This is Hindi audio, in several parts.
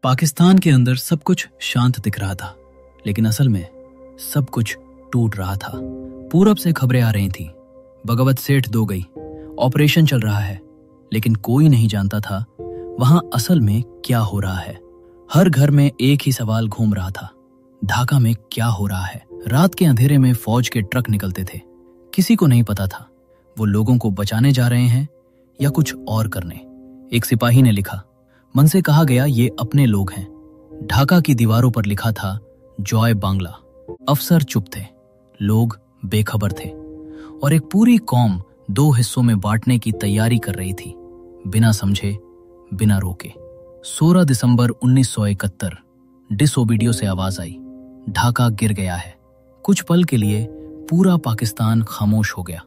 पाकिस्तान के अंदर सब कुछ शांत दिख रहा था, लेकिन असल में सब कुछ टूट रहा था। पूरब से खबरें आ रही थी, बगावत सेठ दो गई, ऑपरेशन चल रहा है, लेकिन कोई नहीं जानता था वहां असल में क्या हो रहा है। हर घर में एक ही सवाल घूम रहा था, ढाका में क्या हो रहा है। रात के अंधेरे में फौज के ट्रक निकलते थे, किसी को नहीं पता था वो लोगों को बचाने जा रहे हैं या कुछ और करने। एक सिपाही ने लिखा, मन से कहा गया ये अपने लोग हैं। ढाका की दीवारों पर लिखा था जॉय बांग्ला। अफसर चुप थे, लोग बेखबर थे, और एक पूरी कौम दो हिस्सों में बांटने की तैयारी कर रही थी, बिना समझे, बिना रोके। 16 दिसंबर 1971 डिसोबीडियो से आवाज आई, ढाका गिर गया है। कुछ पल के लिए पूरा पाकिस्तान खामोश हो गया।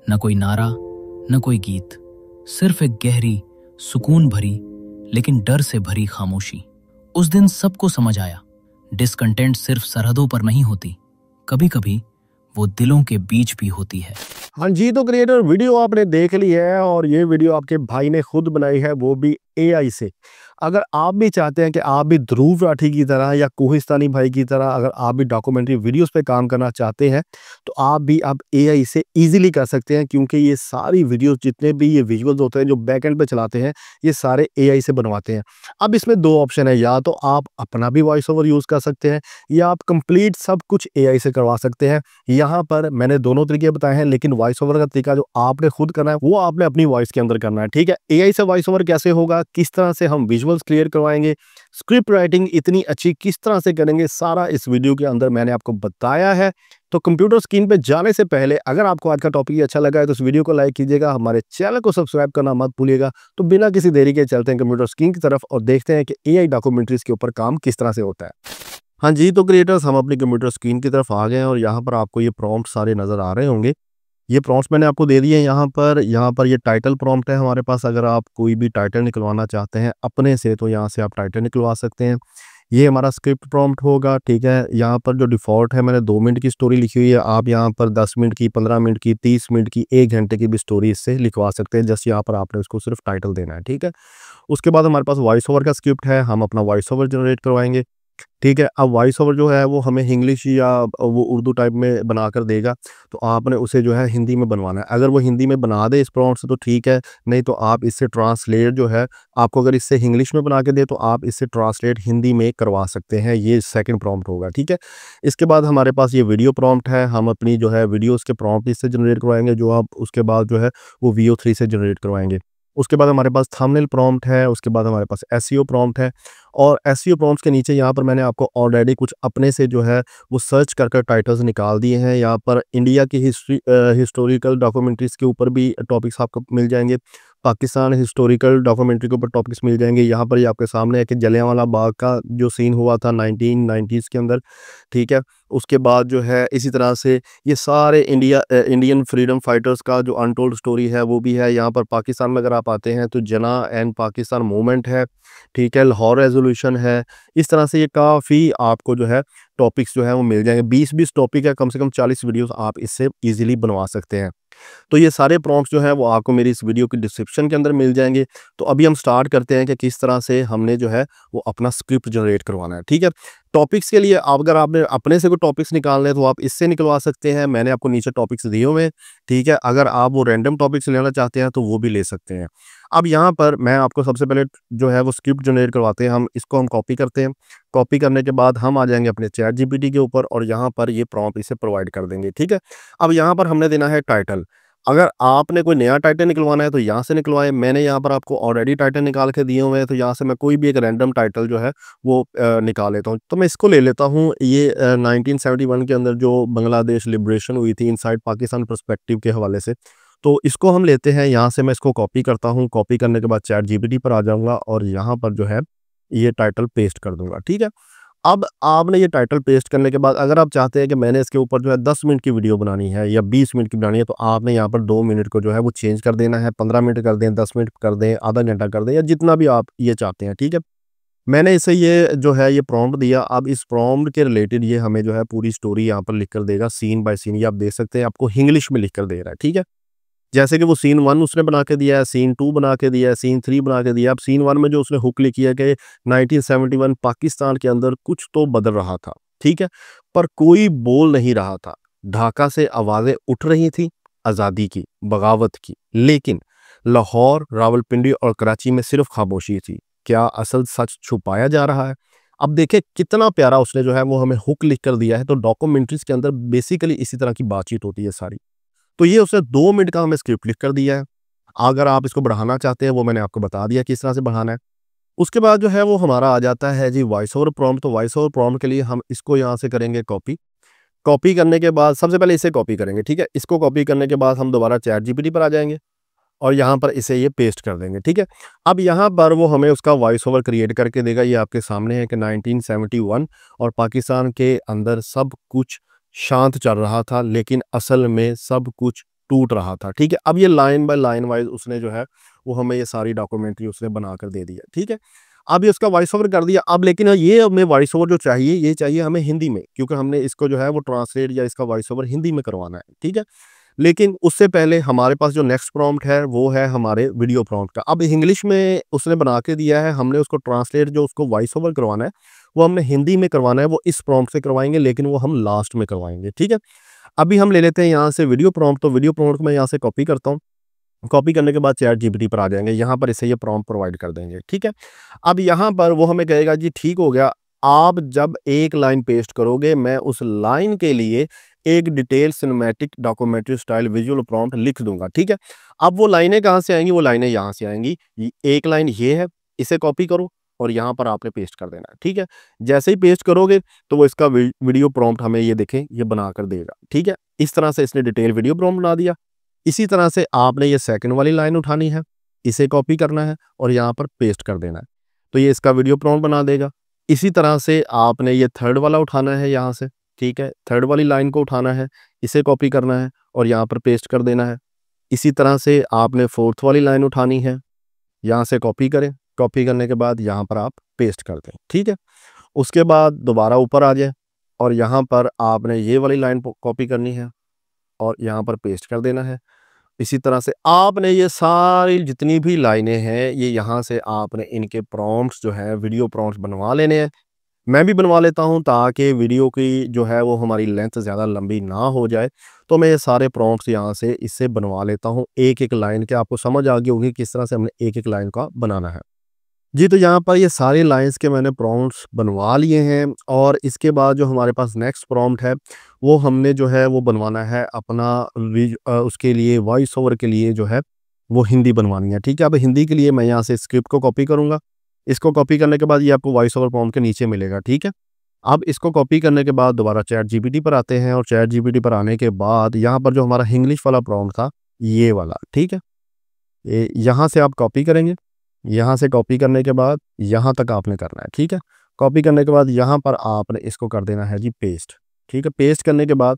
न कोई नारा, न कोई गीत, सिर्फ एक गहरी, सुकून भरी लेकिन डर से भरी खामोशी। उस दिन सबको समझ आया, डिसकंटेंट सिर्फ सरहदों पर नहीं होती, कभी कभी वो दिलों के बीच भी होती है। हाँ जी, तो क्रिएटर वीडियो आपने देख ली है और ये वीडियो आपके भाई ने खुद बनाई है, वो भी एआई से। अगर आप भी चाहते हैं कि आप भी ध्रुव राठी की तरह या कोहिस्तानी भाई की तरह अगर आप भी डॉक्यूमेंट्री वीडियोस पे काम करना चाहते हैं, तो आप भी अब एआई से इजीली कर सकते हैं, क्योंकि ये सारी वीडियोस जितने भी ये विजुअल्स होते हैं जो बैक एंड पे चलाते हैं, ये सारे एआई से बनवाते हैं। अब इसमें दो ऑप्शन है, या तो आप अपना भी वॉइस ओवर यूज़ कर सकते हैं या आप कंप्लीट सब कुछ एआई से करवा सकते हैं। यहाँ पर मैंने दोनों तरीके बताए हैं, लेकिन वॉइस ओवर का तरीका जो आपने खुद करना है वो आपने अपनी वॉइस के अंदर करना है, ठीक है। एआई से वॉइस ओवर कैसे होगा, किस तरह से हम विजुअल्स क्लियर करवाएंगे, स्क्रिप्ट राइटिंग इतनी अच्छी किस तरह से करेंगे, सारा इस वीडियो के अंदर मैंने आपको बताया है। तो कंप्यूटर स्क्रीन पे जाने से पहले अगर आपको आज का टॉपिक अच्छा लगा है तो इस वीडियो को लाइक कीजिएगा, हमारे चैनल को सब्सक्राइब करना मत भूलिएगा। तो बिना किसी देरी के चलते हैं कंप्यूटर स्क्रीन की तरफ और देखते हैं कि एआई डॉक्यूमेंट्रीज के ऊपर काम किस तरह से होता है। हाँ जी, तो क्रिएटर्स हम अपनी कंप्यूटर स्क्रीन की तरफ आ गए हैं और यहाँ पर आपको ये प्रॉम्प्ट सारे नज़र आ रहे होंगे। ये प्रॉम्प्ट्स मैंने आपको दे दिए हैं। यहाँ पर ये टाइटल प्रॉम्प्ट है हमारे पास। अगर आप कोई भी टाइटल निकलवाना चाहते हैं अपने से तो यहाँ से आप टाइटल निकलवा सकते हैं। ये हमारा स्क्रिप्ट प्रॉम्प्ट होगा, ठीक है। यहाँ पर जो डिफ़ॉल्ट है, मैंने 2 मिनट की स्टोरी लिखी हुई है, आप यहाँ पर 10 मिनट की, 15 मिनट की, 30 मिनट की, 1 घंटे की भी स्टोरी इससे लिखवा सकते हैं। जस्ट यहाँ पर आपने उसको सिर्फ टाइटल देना है, ठीक है। उसके बाद हमारे पास वॉइस ओवर का स्क्रिप्ट है, हम अपना वॉइस ओवर जनरेट करवाएंगे, ठीक है। अब वॉइस ओवर जो है वो हमें इंग्लिश या वो उर्दू टाइप में बनाकर देगा, तो आपने उसे जो है हिंदी में बनवाना है। अगर वो हिंदी में बना दे इस प्रॉम्प्ट से तो ठीक है, नहीं तो आप इससे ट्रांसलेट जो है, आपको अगर इससे इंग्लिश में बना के दे तो आप इससे ट्रांसलेट हिंदी में करवा सकते हैं। ये सेकंड प्रॉम्प्ट होगा, ठीक है। इसके बाद हमारे पास ये वीडियो प्रॉम्प्ट है, हम अपनी जो है वीडियोस के प्रॉम्प्ट इससे जनरेट करवाएंगे, जो आप उसके बाद जो है वो VO3 से जनरेट करवाएंगे। उसके बाद हमारे पास थंबनेल प्रॉम्प्ट है, उसके बाद हमारे पास एसईओ प्रॉम्प्ट है, और एसईओ प्रॉम्प्ट्स के नीचे यहाँ पर मैंने आपको ऑलरेडी कुछ अपने से जो है वो सर्च कर टाइटल्स निकाल दिए हैं। यहाँ पर इंडिया की हिस्टोरिकल डॉक्यूमेंट्रीज़ के ऊपर भी टॉपिक्स आपको मिल जाएंगे, पाकिस्तान हिस्टोरिकल डॉक्यूमेंट्री के ऊपर टॉपिक्स मिल जाएंगे। यहाँ पर ये आपके सामने है कि जलियांवाला बाग का जो सीन हुआ था 1990s के अंदर, ठीक है। उसके बाद जो है इसी तरह से ये सारे इंडियन फ्रीडम फाइटर्स का जो अनटोल्ड स्टोरी है वो भी है। यहाँ पर पाकिस्तान में अगर आप आते हैं तो जना एंड पाकिस्तान मूवमेंट है, ठीक है, लाहौर रेजोल्यूशन है। इस तरह से ये काफ़ी आपको जो है टॉपिक्स जो है वो मिल जाएंगे। 20-20 टॉपिक है, कम से कम 40 वीडियोस आप इससे इजीली बनवा सकते हैं। तो ये सारे प्रॉम्प्ट्स जो है वो आपको मेरी इस वीडियो की डिस्क्रिप्शन के अंदर मिल जाएंगे। तो अभी हम स्टार्ट करते हैं कि किस तरह से हमने जो है वो अपना स्क्रिप्ट जनरेट करवाना है, ठीक है। टॉपिक्स के लिए अगर आपने अपने से कोई टॉपिक्स निकालने हैं तो आप इससे निकलवा सकते हैं, मैंने आपको नीचे टॉपिक्स दिए हुए हैं, ठीक है। अगर आप वो रैंडम टॉपिक्स लेना चाहते हैं तो वो भी ले सकते हैं। अब यहाँ पर मैं आपको सबसे पहले जो है वो स्क्रिप्ट जनरेट करवाते हैं, हम इसको कॉपी करते हैं। कॉपी करने के बाद हम आ जाएंगे अपने चैट जीपीटी के ऊपर और यहाँ पर ये प्रॉम्प्ट इसे प्रोवाइड कर देंगे, ठीक है। अब यहाँ पर हमने देना है टाइटल। अगर आपने कोई नया टाइटल निकलवाना है तो यहाँ से निकलवाएं। मैंने यहाँ पर आपको ऑलरेडी टाइटल निकाल के दिए हुए हैं, तो यहाँ से मैं कोई भी एक रैंडम टाइटल जो है वो निकाल लेता हूँ। तो मैं इसको ले लेता हूँ। ये 1971 के अंदर जो बांग्लादेश लिबरेशन हुई थी इनसाइड पाकिस्तान पर्सपेक्टिव के हवाले से, तो इसको हम लेते हैं। यहाँ से मैं इसको कॉपी करता हूँ। कॉपी करने के बाद चैट जीपीटी पर आ जाऊँगा और यहाँ पर जो है ये टाइटल पेस्ट कर दूँगा, ठीक है। अब आपने ये टाइटल पेस्ट करने के बाद अगर आप चाहते हैं कि मैंने इसके ऊपर जो है 10 मिनट की वीडियो बनानी है या 20 मिनट की बनानी है, तो आपने यहाँ पर 2 मिनट को जो है वो चेंज कर देना है, 15 मिनट कर दें, 10 मिनट कर दें, आधा घंटा कर दें, या जितना भी आप ये चाहते हैं, ठीक है। मैंने इसे ये जो है ये प्रॉम्प्ट दिया। अब इस प्रॉम्प्ट के रिलेटेड ये हमें जो है पूरी स्टोरी यहाँ पर लिख कर देगा, सीन बाय सीन। ये आप देख सकते हैं, आपको इंग्लिश में लिख कर दे रहा है, ठीक है। जैसे कि वो सीन 1 उसने बना के दिया है, सीन 2 बना के दिया है, सीन 3 बना के दिया है। अब सीन 1 में जो उसने हुक लिखी है कि 1971 पाकिस्तान के अंदर कुछ तो बदल रहा था, ठीक है? पर कोई बोल नहीं रहा था। ढाका से आवाज़ें उठ रही थी आज़ादी की, बगावत की, लेकिन लाहौर, रावलपिंडी और कराची में सिर्फ खामोशी थी। क्या असल सच छुपाया जा रहा है? अब देखिए कितना प्यारा उसने जो है वो हमें हुक लिख कर दिया है। तो डॉक्यूमेंट्रीज़ के अंदर बेसिकली इसी तरह की बातचीत होती है सारी। तो ये उसने 2 मिनट का हमें स्क्रिप्ट लिख कर दिया है। अगर आप इसको बढ़ाना चाहते हैं वो मैंने आपको बता दिया किस तरह से बढ़ाना है। उसके बाद जो है वो हमारा आ जाता है जी वॉइस ओवर प्रॉम्प्ट। तो वॉइस ओवर प्रॉम्प्ट के लिए हम इसको यहाँ से करेंगे कॉपी। कॉपी करने के बाद सबसे पहले इसे कॉपी करेंगे, ठीक है? इसको कॉपी करने के बाद हम दोबारा चैट जीपीटी पर आ जाएँगे और यहाँ पर इसे ये पेस्ट कर देंगे, ठीक है? अब यहाँ पर वो हमें उसका वॉइस ओवर क्रिएट करके देगा। ये आपके सामने है कि 1971 और पाकिस्तान के अंदर सब कुछ शांत चल रहा था, लेकिन असल में सब कुछ टूट रहा था, ठीक है? अब ये लाइन बाय लाइन वाइज़ उसने जो है वो हमें ये सारी डॉक्यूमेंट्री उसने बनाकर दे दी है, ठीक है? अब ये उसका वॉइस ओवर कर दिया। अब लेकिन ये हमें वॉइस ओवर जो चाहिए, ये चाहिए हमें हिंदी में, क्योंकि हमने इसको जो है वो ट्रांसलेट या इसका वॉइस ओवर हिंदी में करवाना है, ठीक है? लेकिन उससे पहले हमारे पास जो नेक्स्ट प्रॉम्प्ट है वो है हमारे वीडियो प्रॉम्प्ट का। अब इंग्लिश में उसने बना के दिया है, हमने उसको ट्रांसलेट जो उसको वॉइस ओवर करवाना है वो हमने हिंदी में करवाना है। वो इस प्रॉम्प्ट से करवाएंगे, लेकिन वो हम लास्ट में करवाएंगे, ठीक है? अभी हम ले लेते हैं यहाँ से वीडियो प्रॉम्प्ट। तो वीडियो प्रॉम्प्ट को मैं यहाँ से कॉपी करता हूँ। कॉपी करने के बाद चैट जीपीटी पर आ जाएंगे, यहाँ पर इसे ये प्रॉम्प्ट प्रोवाइड कर देंगे, ठीक है? अब यहाँ पर वो हमें कहेगा जी ठीक हो गया, आप जब एक लाइन पेस्ट करोगे मैं उस लाइन के लिए एक detail cinematic documentary style visual prompt लिख दूंगा, ठीक है? अब वो लाइनें कहाँ से आएंगी? वो लाइनें यहाँ से आएंगी। एक लाइन ये है, इसे कॉपी करो और यहाँ पर आपने पेस्ट कर देना है, ठीक है? जैसे ही पेस्ट करोगे तो वो इसका वीडियो प्रॉम्प्ट हमें ये देखें ये बना कर देगा, ठीक है? इस तरह से इसने डिटेल वीडियो प्रॉम्प्ट बना दिया। इसी तरह से आपने ये सेकंड वाली लाइन उठानी है, इसे कॉपी करना है और यहाँ पर पेस्ट कर देना है, तो ये इसका वीडियो प्रॉम्प्ट बना देगा। इसी तरह से आपने ये थर्ड वाला उठाना है यहाँ से, ठीक है? थर्ड वाली लाइन को उठाना है, इसे कॉपी करना है और यहाँ पर पेस्ट कर देना है। इसी तरह से आपने फोर्थ वाली लाइन उठानी है, यहाँ से कॉपी करें, कॉपी करने के बाद यहाँ पर आप पेस्ट कर दें, ठीक है? उसके बाद दोबारा ऊपर आ जाए और यहाँ पर आपने ये वाली लाइन कॉपी करनी है और यहाँ पर पेस्ट कर देना है। इसी तरह से आपने ये सारी जितनी भी लाइनें हैं ये यहाँ से आपने इनके प्रॉम्प्ट्स जो है वीडियो प्रॉम्प्ट्स बनवा लेने हैं। मैं भी बनवा लेता हूँ ताकि वीडियो की जो है वो हमारी लेंथ ज़्यादा लंबी ना हो जाए। तो मैं ये सारे प्रॉम्प्ट्स यहाँ से इससे बनवा लेता हूँ एक-एक लाइन के। आपको समझ आ गई होगी किस तरह से हमने एक-एक लाइन का बनाना है। जी, तो यहाँ पर ये सारे लाइन्स के मैंने प्रॉम्प्ट्स बनवा लिए हैं और इसके बाद जो हमारे पास नेक्स्ट प्रॉम्प्ट है, वो हमने जो है वो बनवाना है अपना उसके लिए वॉइस ओवर के लिए जो है वो हिंदी बनवानी है, ठीक है? अब हिंदी के लिए मैं यहाँ से स्क्रिप्ट को कॉपी करूँगा। इसको कॉपी करने के बाद ये आपको वॉइस ओवर प्रॉम्प्ट के नीचे मिलेगा, ठीक है? अब इसको कॉपी करने के बाद दोबारा चैट जीपीटी पर आते हैं और चैट जीपीटी पर आने के बाद यहाँ पर जो हमारा इंग्लिश वाला प्रॉम्प्ट था, ये वाला, ठीक है? यहाँ से आप कॉपी करेंगे। यहाँ से कॉपी करने के बाद यहाँ तक आपने करना है, ठीक है? कॉपी करने के बाद यहाँ पर आपने इसको कर देना है जी पेस्ट, ठीक है? पेस्ट करने के बाद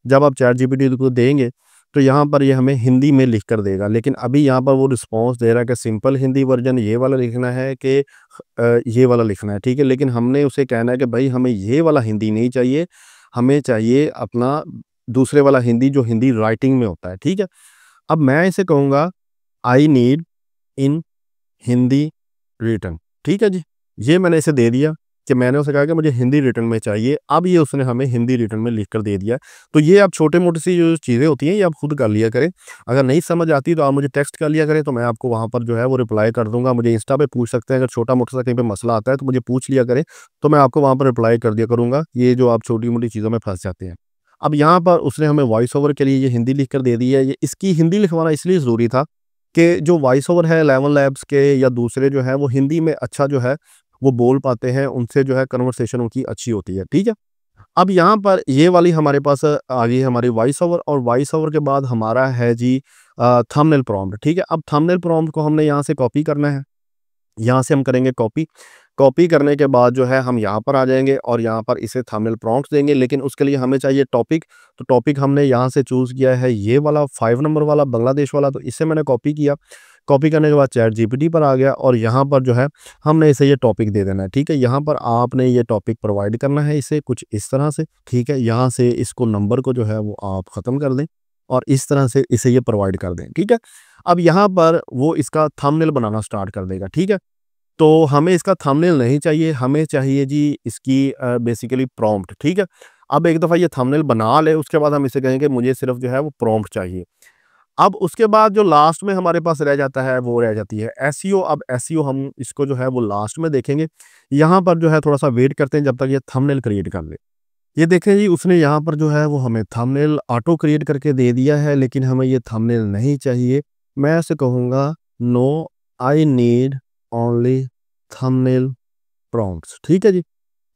जब आप चैट जीपीटी को देंगे तो यहाँ पर ये हमें हिंदी में लिख कर देगा, लेकिन अभी यहाँ पर वो रिस्पॉन्स दे रहा है कि सिंपल हिंदी वर्जन ये वाला लिखना है कि ये वाला लिखना है, ठीक है? लेकिन हमने उसे कहना है कि भाई हमें ये वाला हिंदी नहीं चाहिए, हमें चाहिए अपना दूसरे वाला हिंदी जो हिंदी राइटिंग में होता है, ठीक है? अब मैं इसे कहूँगा I need in Hindi written, ठीक है जी? ये मैंने इसे दे दिया कि मैंने उसे कहा कि मुझे हिंदी रिटन में चाहिए। अब ये उसने हमें हिंदी रिटन में लिख कर दे दिया। तो ये आप छोटे-मोटी सी जो चीज़ें होती हैं ये आप खुद कर लिया करें। अगर नहीं समझ आती तो आप मुझे टेक्स्ट कर लिया करें, तो मैं आपको वहाँ पर जो है वो रिप्लाई कर दूँगा। मुझे इंस्टा पे पूछ सकते हैं, अगर छोटा-मोटा सा कहीं पे मसला आता है तो मुझे पूछ लिया करें, तो मैं आपको वहाँ पर रिप्लाई कर दिया करूँगा, ये जो आप छोटी-मोटी चीज़ों में फँस जाते हैं। अब यहाँ पर उसने हमें वॉइस ओवर के लिए ये हिंदी लिख कर दे दी है। ये इसकी हिंदी लिखवाना इसलिए ज़रूरी था कि जो वॉइस ओवर है 11 लैब्स के या दूसरे जो है वो हिंदी में अच्छा जो है वो बोल पाते हैं, उनसे जो है कन्वर्सेशन उनकी अच्छी होती है, ठीक है? अब यहाँ पर ये वाली हमारे पास आ गई हमारी वॉइस ओवर और वॉइस ओवर के बाद हमारा है जी थंबनेल प्रॉम्प्ट, ठीक है? अब थंबनेल प्रॉम्प्ट को हमने यहाँ से कॉपी करना है। यहाँ से हम करेंगे कॉपी। कॉपी करने के बाद जो है हम यहाँ पर आ जाएँगे और यहाँ पर इसे थंबनेल प्रॉम्प्ट्स देंगे, लेकिन उसके लिए हमें चाहिए टॉपिक। तो टॉपिक हमने यहाँ से चूज़ किया है ये वाला 5 नंबर वाला बांग्लादेश वाला, तो इसे मैंने कॉपी किया। कॉपी करने के बाद चैट जीपीटी पर आ गया और यहाँ पर जो है हमने इसे ये टॉपिक दे देना है, ठीक है? यहाँ पर आपने ये टॉपिक प्रोवाइड करना है इसे कुछ इस तरह से, ठीक है? यहाँ से इसको नंबर को जो है वो आप ख़त्म कर दें। और इस तरह से इसे ये प्रोवाइड कर दें, ठीक है। अब यहाँ पर वो इसका थंबनेल बनाना स्टार्ट कर देगा, ठीक है। तो हमें इसका थंबनेल नहीं चाहिए, हमें चाहिए जी इसकी बेसिकली प्रॉम्प्ट, ठीक है। अब एक दफ़ा ये थंबनेल बना ले, उसके बाद हम इसे कहेंगे मुझे सिर्फ जो है वो प्रॉम्प्ट चाहिए। अब उसके बाद जो लास्ट में हमारे पास रह जाता है वो रह जाती है एसईओ। अब एसईओ हम इसको जो है वो लास्ट में देखेंगे। यहाँ पर जो है थोड़ा-सा वेट करते हैं जब तक ये थंबनेल क्रिएट कर ले। ये देखें जी, उसने यहाँ पर जो है वो हमें थंबनेल ऑटो क्रिएट करके दे दिया है, लेकिन हमें ये थंबनेल नहीं चाहिए। मैं ऐसे कहूँगा no, I need only thumbnail prompts, ठीक है जी।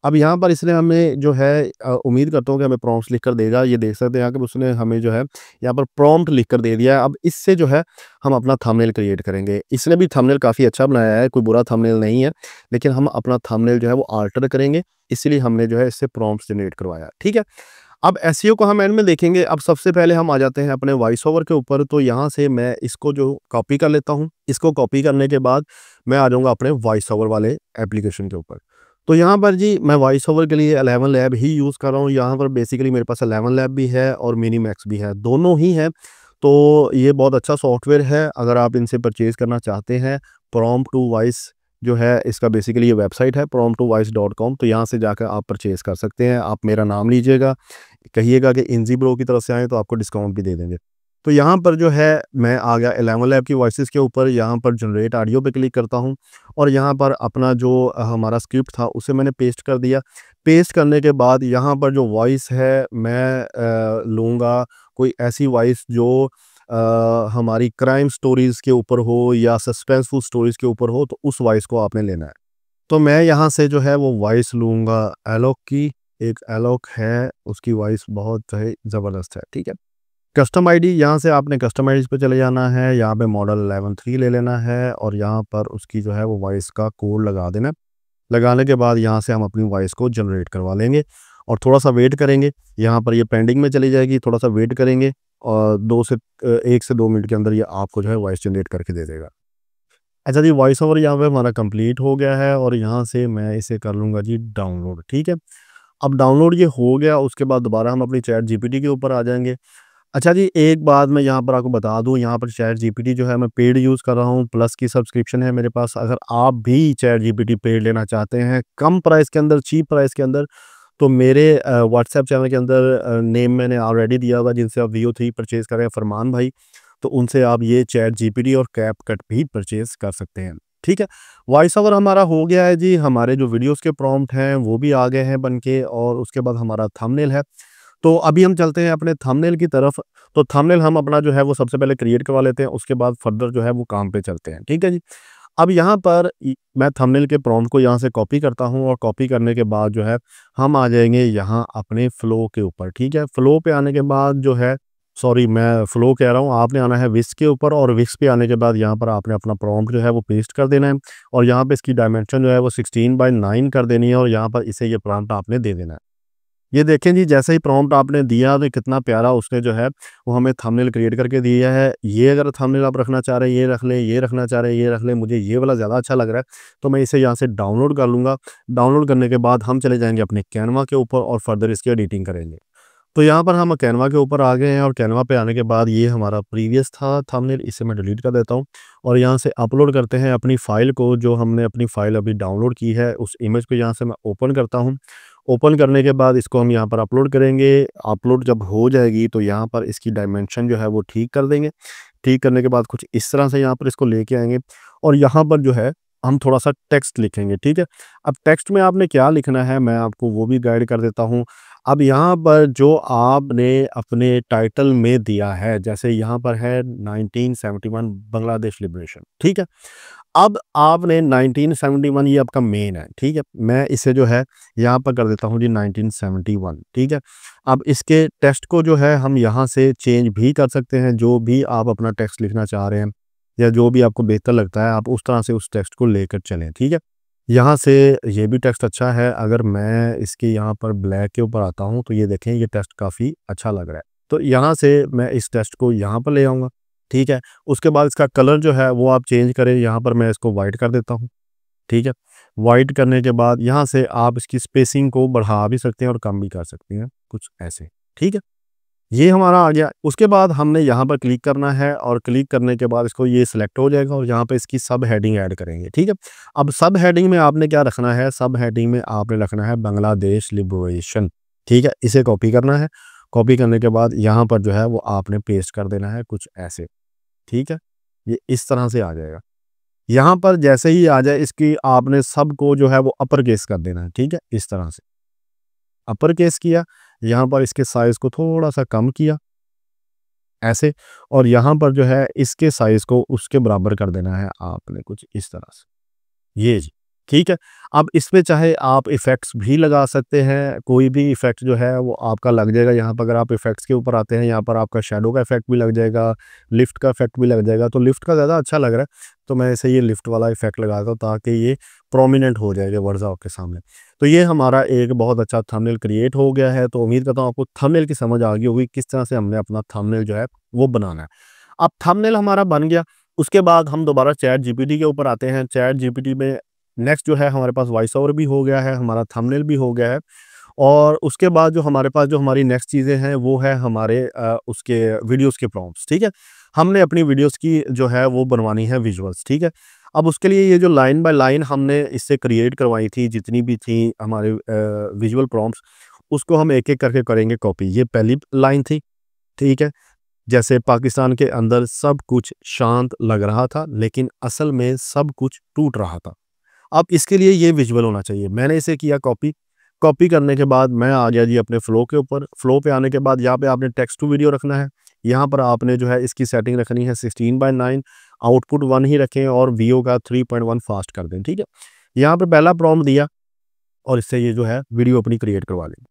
अब यहाँ पर इसने हमें जो है उम्मीद करता हूँ कि हमें प्रॉम्प्ट्स लिख कर देगा। ये देख सकते हैं यहाँ कि उसने हमें जो है यहाँ पर प्रॉम्प्ट लिख कर दे दिया है। अब इससे जो है हम अपना थंबनेल क्रिएट करेंगे। इसने भी थंबनेल काफ़ी अच्छा बनाया है, कोई बुरा थंबनेल नहीं है, लेकिन हम अपना थंबनेल जो है वो अल्टर करेंगे, इसलिए हमने जो है इससे प्रॉम्प्ट्स जनरेट करवाया, ठीक है। अब एसईओ को हम एंड में देखेंगे। अब सबसे पहले हम आ जाते हैं अपने वॉइस ओवर के ऊपर। तो यहाँ से मैं इसको जो कॉपी कर लेता हूँ। इसको कॉपी करने के बाद मैं आ जाऊँगा अपने वॉइस ओवर वाले एप्लीकेशन के ऊपर। तो यहाँ पर जी मैं वॉइस ओवर के लिए 11 लैब ही यूज़ कर रहा हूँ। यहाँ पर बेसिकली मेरे पास 11 लैब भी है और मिनीमैक्स भी है, दोनों ही हैं। तो ये बहुत अच्छा सॉफ्टवेयर है, अगर आप इनसे परचेज़ करना चाहते हैं। प्रॉम्प्ट टू वॉइस जो है इसका बेसिकली ये वेबसाइट है prompt2voice.com। तो यहाँ से जाकर आप परचेज़ कर सकते हैं। आप मेरा नाम लीजिएगा, कहिएगा कि इंजी ब्रो की तरफ से आए, तो आपको डिस्काउंट भी दे देंगे। तो यहाँ पर जो है मैं आ गया 11 लैब की वॉइसेस के ऊपर। यहाँ पर जनरेट ऑडियो पे क्लिक करता हूँ और यहाँ पर अपना जो हमारा स्क्रिप्ट था उसे मैंने पेस्ट कर दिया। पेस्ट करने के बाद यहाँ पर जो वॉइस है मैं लूँगा कोई ऐसी वॉइस जो हमारी क्राइम स्टोरीज़ के ऊपर हो या सस्पेंसफुल स्टोरीज़ के ऊपर हो, तो उस वॉइस को आपने लेना है। तो मैं यहाँ से जो है वो वॉइस लूँगा एलोक की। एक एलोक है, उसकी वॉइस बहुत है ज़बरदस्त है, ठीक है। कस्टम आईडी, यहाँ से आपने कस्टम आईडीज़ पे चले जाना है। यहाँ पे मॉडल 11.3 ले लेना है और यहाँ पर उसकी जो है वो वॉइस का कोड लगा देना है। लगाने के बाद यहाँ से हम अपनी वॉइस को जनरेट करवा लेंगे और थोड़ा-सा वेट करेंगे। यहाँ पर ये पेंडिंग में चली जाएगी, थोड़ा-सा वेट करेंगे और 1 से 2 मिनट के अंदर ये आपको जो है वॉइस जनरेट करके दे देगा। अच्छा जी, वॉइस ओवर यहाँ पे हमारा कंप्लीट हो गया है और यहाँ से मैं इसे कर लूँगा जी डाउनलोड, ठीक है। अब डाउनलोड ये हो गया, उसके बाद दोबारा हम अपनी चैट जीपीटी के ऊपर आ जाएँगे। अच्छा जी, एक बात मैं यहाँ पर आपको बता दूँ, यहाँ पर चैट जीपीटी जो है मैं पेड यूज़ कर रहा हूँ, प्लस की सब्सक्रिप्शन है मेरे पास। अगर आप भी चैट जीपीटी पेड लेना चाहते हैं, कम प्राइस के अंदर, चीप प्राइस के अंदर, तो मेरे व्हाट्सएप चैनल के अंदर नेम मैंने ऑलरेडी दिया हुआ है, जिनसे आप VO3 परचेज़ करें, फरमान भाई, तो उनसे आप ये चैट जीपीटी और कैपकट भी परचेज़ कर सकते हैं, ठीक है। वॉइस ओवर हमारा हो गया है जी, हमारे जो वीडियोज़ के प्रॉम्प्ट हैं वो भी आ गए हैं बन के और उसके बाद हमारा थंबनेल है। तो अभी हम चलते हैं अपने थंबनेल की तरफ। तो थंबनेल हम अपना जो है वो सबसे पहले क्रिएट करवा लेते हैं, उसके बाद फर्दर जो है वो काम पे चलते हैं, ठीक है जी। अब यहाँ पर मैं थंबनेल के प्रॉम्प्ट को यहाँ से कॉपी करता हूँ और कॉपी करने के बाद जो है हम आ जाएंगे यहाँ अपने फ्लो के ऊपर, ठीक है। फ्लो पे आने के बाद जो है, सॉरी मैं फ्लो कह रहा हूँ, आपने आना है विस्क के ऊपर और विस्क पे आने के बाद यहाँ पर आपने अपना प्रॉम्प्ट जो है वो पेस्ट कर देना है और यहाँ पे इसकी डायमेंशन जो है वो 16:9 कर देनी है और यहाँ पर इसे ये प्रॉम्प्ट आपने दे देना है। ये देखें जी, जैसे ही प्रॉम्प्ट आपने दिया तो कितना प्यारा उसने जो है वो हमें थंबनेल क्रिएट करके दिया है। ये अगर थंबनेल आप रखना चाह रहे हैं ये रख लें, ये रखना चाह रहे हैं ये रख लें, मुझे ये वाला ज़्यादा अच्छा लग रहा है, तो मैं इसे यहाँ से डाउनलोड कर लूँगा। डाउनलोड करने के बाद हम चले जाएंगे अपने कैनवा के ऊपर और फर्दर इसकी एडिटिंग करेंगे। तो यहाँ पर हम कैनवा के ऊपर आ गए हैं और कैनवा पे आने के बाद ये हमारा प्रीवियस था थंबनेल, इसे मैं डिलीट कर देता हूँ और यहाँ से अपलोड करते हैं अपनी फ़ाइल को, जो हमने अपनी फ़ाइल अभी डाउनलोड की है उस इमेज को यहाँ से मैं ओपन करता हूँ। ओपन करने के बाद इसको हम यहाँ पर अपलोड करेंगे। अपलोड जब हो जाएगी तो यहाँ पर इसकी डायमेंशन जो है वो ठीक कर देंगे। ठीक करने के बाद कुछ इस तरह से यहाँ पर इसको लेके आएँगे और यहाँ पर जो है हम थोड़ा-सा टेक्स्ट लिखेंगे, ठीक है। अब टेक्स्ट में आपने क्या लिखना है मैं आपको वो भी गाइड कर देता हूँ। अब यहाँ पर जो आपने अपने टाइटल में दिया है, जैसे यहाँ पर है 1971 बांग्लादेश लिबरेशन, ठीक है। अब आपने 1971 ये आपका मेन है, ठीक है। मैं इसे जो है यहाँ पर कर देता हूँ जी 1971, ठीक है। अब इसके टेक्स्ट को जो है हम यहाँ से चेंज भी कर सकते हैं, जो भी आप अपना टेक्स्ट लिखना चाह रहे हैं या जो भी आपको बेहतर लगता है आप उस तरह से उस टेक्स्ट को लेकर चलें, ठीक है। यहाँ से ये भी टेक्स्ट अच्छा है। अगर मैं इसके यहाँ पर ब्लैक के ऊपर आता हूँ तो ये देखें ये टेक्स्ट काफ़ी अच्छा लग रहा है। तो यहाँ से मैं इस टेक्स्ट को यहाँ पर ले आऊँगा, ठीक है। उसके बाद इसका कलर जो है वो आप चेंज करें, यहाँ पर मैं इसको वाइट कर देता हूँ, ठीक है। वाइट करने के बाद यहाँ से आप इसकी स्पेसिंग को बढ़ा भी सकते हैं और कम भी कर सकते हैं, कुछ ऐसे, ठीक है। ये हमारा आ गया। उसके बाद हमने यहाँ पर क्लिक करना है और क्लिक करने के बाद इसको ये सिलेक्ट हो जाएगा और यहाँ पे इसकी सब हेडिंग ऐड करेंगे, ठीक है। अब सब हेडिंग में आपने क्या रखना है, सब हेडिंग में आपने रखना है बांग्लादेश लिबरेशन, ठीक है। इसे कॉपी करना है। कॉपी करने के बाद यहाँ पर जो है वो आपने पेस्ट कर देना है कुछ ऐसे, ठीक है। ये इस तरह से आ जाएगा। यहाँ पर जैसे ही आ जाए इसकी आपने सबको जो है वो अपर केस कर देना है, ठीक है। इस तरह से अपर केस किया, यहाँ पर इसके साइज को थोड़ा सा कम किया ऐसे, और यहाँ पर जो है इसके साइज को उसके बराबर कर देना है आपने कुछ इस तरह से, ये जी, ठीक है। अब इसमें चाहे आप इफ़ेक्ट्स भी लगा सकते हैं, कोई भी इफ़ेक्ट जो है वो आपका लग जाएगा। यहाँ पर अगर आप इफ़ेक्ट्स के ऊपर आते हैं, यहाँ पर आपका शैडो का इफ़ेक्ट भी लग जाएगा, लिफ्ट का इफ़ेक्ट भी लग जाएगा। तो लिफ्ट का ज़्यादा अच्छा लग रहा है, तो मैं इसे ये लिफ्ट वाला इफ़ेक्ट लगाता हूँ ताकि ये प्रोमिनेंट हो जाएगा वर्ड्स आपके सामने। तो ये हमारा एक बहुत अच्छा थंबनेल क्रिएट हो गया है। तो उम्मीद करता हूँ आपको थंबनेल की समझ आ गई होगी, किस तरह से हमने अपना थंबनेल जो है वो बनाना है। अब थंबनेल हमारा बन गया, उसके बाद हम दोबारा चैट जीपीटी के ऊपर आते हैं। चैट जीपीटी में नेक्स्ट जो है हमारे पास वॉइस ओवर भी हो गया है, हमारा थंबनेल भी हो गया है, और उसके बाद जो हमारे पास जो हमारी नेक्स्ट चीज़ें हैं वो है हमारे उसके वीडियोस के प्रॉम्प्ट्स, ठीक है। हमने अपनी वीडियोस की जो है वो बनवानी है विजुअल्स, ठीक है। अब उसके लिए ये जो लाइन बाय लाइन हमने इससे क्रिएट करवाई थी, जितनी भी थी हमारे विजुअल प्रॉम्प्ट्स, उसको हम एक एक करके करेंगे कॉपी। ये पहली लाइन थी, ठीक है। जैसे पाकिस्तान के अंदर सब कुछ शांत लग रहा था लेकिन असल में सब कुछ टूट रहा था। अब इसके लिए ये विजुअल होना चाहिए। मैंने इसे किया कॉपी। कॉपी करने के बाद मैं आ गया जी अपने फ्लो के ऊपर। फ्लो पे आने के बाद यहाँ पे आपने टेक्स्ट टू वीडियो रखना है। यहाँ पर आपने जो है इसकी सेटिंग रखनी है 16:9, आउटपुट 1 ही रखें और वीओ का 3.1 फास्ट कर दें, ठीक है। यहाँ पर पहला प्रॉम्प्ट दिया और इससे ये जो है वीडियो अपनी क्रिएट करवा लेंगे।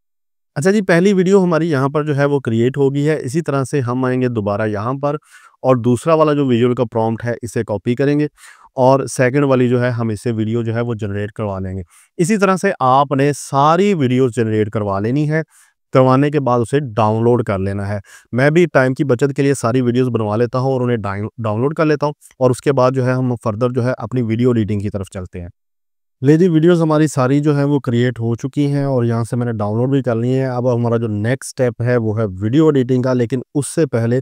अच्छा जी, पहली वीडियो हमारी यहाँ पर जो है वो क्रिएट हो गई है। इसी तरह से हम आएँगे दोबारा यहाँ पर और दूसरा वाला जो विजुअल का प्रॉम्प्ट है इसे कॉपी करेंगे और सेकंड वाली जो है हम इससे वीडियो जो है वो जनरेट करवा लेंगे। इसी तरह से आपने सारी वीडियोज़ जनरेट करवा लेनी है। करवाने के बाद उसे डाउनलोड कर लेना है। मैं भी टाइम की बचत के लिए सारी वीडियोज़ बनवा लेता हूँ और उन्हें डाउनलोड कर लेता हूँ, और उसके बाद जो है हम फर्दर जो है अपनी वीडियो एडिटिंग की तरफ चलते हैं। ले जी, वीडियोज़ हमारी सारी जो है वो क्रिएट हो चुकी हैं और यहाँ से मैंने डाउनलोड भी कर ली है। अब हमारा जो नेक्स्ट स्टेप है वो है वीडियो एडिटिंग का, लेकिन उससे पहले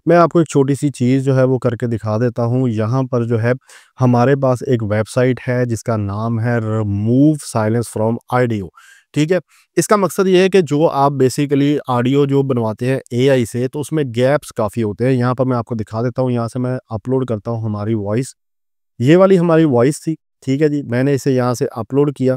मैं आपको एक छोटी-सी चीज़ जो है वो करके दिखा देता हूँ। यहाँ पर जो है हमारे पास एक वेबसाइट है जिसका नाम है रिमूव साइलेंस फ्रॉम ऑडियो, ठीक है। इसका मकसद ये है कि जो आप बेसिकली ऑडियो जो बनवाते हैं एआई से, तो उसमें गैप्स काफ़ी होते हैं। यहाँ पर मैं आपको दिखा देता हूँ, यहाँ से मैं अपलोड करता हूँ हमारी वॉइस। ये वाली हमारी वॉइस थी, ठीक है जी। मैंने इसे यहाँ से अपलोड किया।